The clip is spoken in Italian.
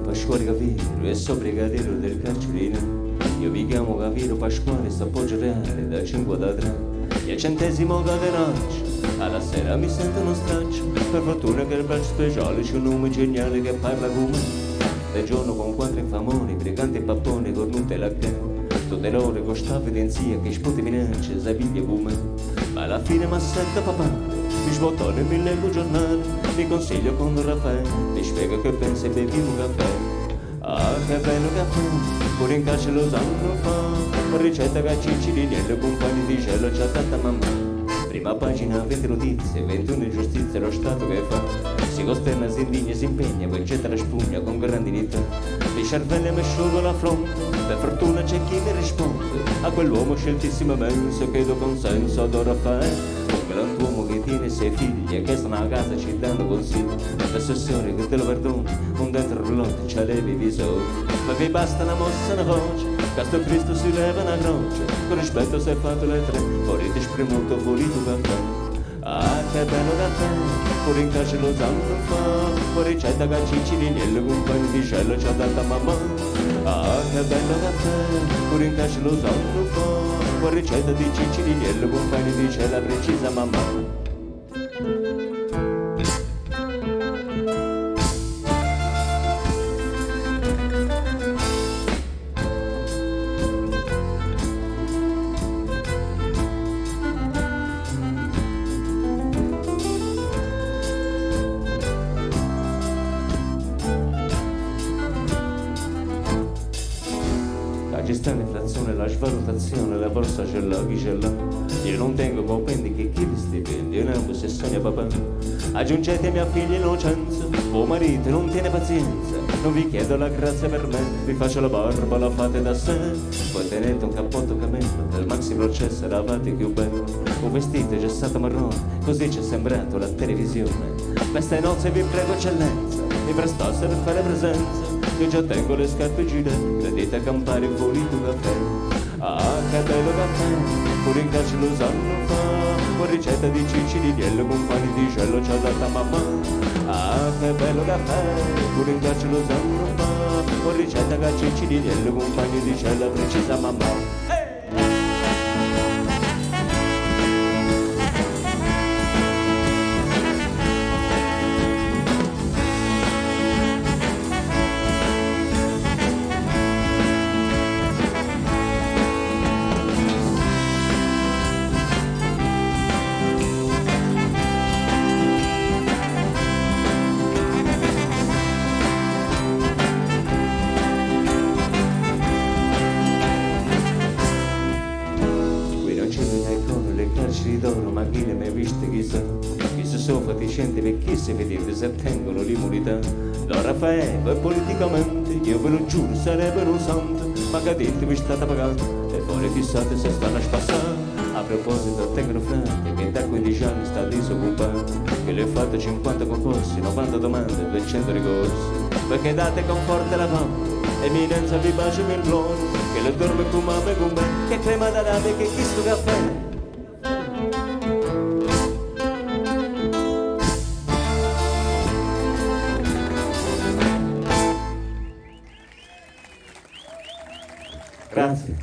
Pasquale Caviro e so brigadiero del carcerino. Io mi chiamo Caviro Pasquale, sto a girare da 53 e al centesimo catenaccio. Alla sera mi sento uno straccio, per fortuna che il braccio speciale c'è un nome geniale che parla come del giorno con quattro infamoni, briganti e papponi, cornute e lacche. Tutte le ore con staffe di enzia che sputi minacce, sai piglia come. Ma alla fine mi assetta papà, mi sbottone mi leggo il giornale, mi consiglio con Raffaele, mi spiega che pensa e bevi un caffè. Ah, che bello caffè, pure in carcere lo sanno fa, ricetta che cicci di niente, compagni di cielo c'ha tanta mamma. Prima pagina 20 notizie, 21 ingiustizie, lo Stato che fa, si costerna, si indigna, si impegna, poi getta la spugna con grande dignità. I cervelli mi asciugo la fronte, per fortuna c'è chi mi risponde a quell'uomo sceltissimo immenso che do consenso ad Raffaele. Un galantuomo che tiene 6 figli e che stanno a casa ci danno consigli. L'assessore che te lo perdona, un dentro roulotte c'ha le visori, ma vi basta una mossa, una voce, Castro Cristo si leva una croce, con rispetto si è fatto le tre, fuori ti spremuto, fuori tu caffè. Ah, che bello caffè, pure in carcere lo sanno fa, fuori c'è da cacicci di niente, compagni di cielo c'ha data mamma. Ah, che bello caffè, pure in carcere lo sanno fa, fuori c'è da di cicci di niente, compagni di cielo precisa mamma. Ci sta l'inflazione, la svalutazione, la borsa ce l'ha, chi ce l'ha? Io non tengo compendi che chi li stipendi, io non se sogna papà. Aggiungete mia figlia innocenza, tuo marito non tiene pazienza, non vi chiedo la grazia per me, vi faccio la barba, la fate da sé. Poi tenete un cappotto camello, del maxi processo eravate più bello. Un vestito gessato marrone, così ci è sembrato la televisione. Queste nozze vi prego eccellenza, mi prestasse per fare presenza. Io già tengo le scarpe gilet, credete a campare fuori tu caffè. Ah, che bello caffè, pure in carcere lo sanno fa, con ricetta di cicci di miele, compagni di cielo c'ha data mamma. Ah, che bello caffè, pure in carcere lo sanno fa, con ricetta che cicci di miele, compagni di cielo precisa mamma. D'oro, ma chi ne mai viste chissà, chi si soffre ti sente per chi si vede se tengono l'immunità. Lo Raffaele politicamente, io ve lo giuro, sarebbe un santo, ma che dite vi state pagando e fuori fissate se stanno a spassare. A proposito tengono franchi che da 15 anni sta disoccupato, che le ho fatto 50 concorsi, 90 domande, 200 ricorsi, perché date conforto alla fama, eminenza vi bacio per gloria, che le dorme con mamma e con me, che crema da rame che chi sto caffè. Grazie.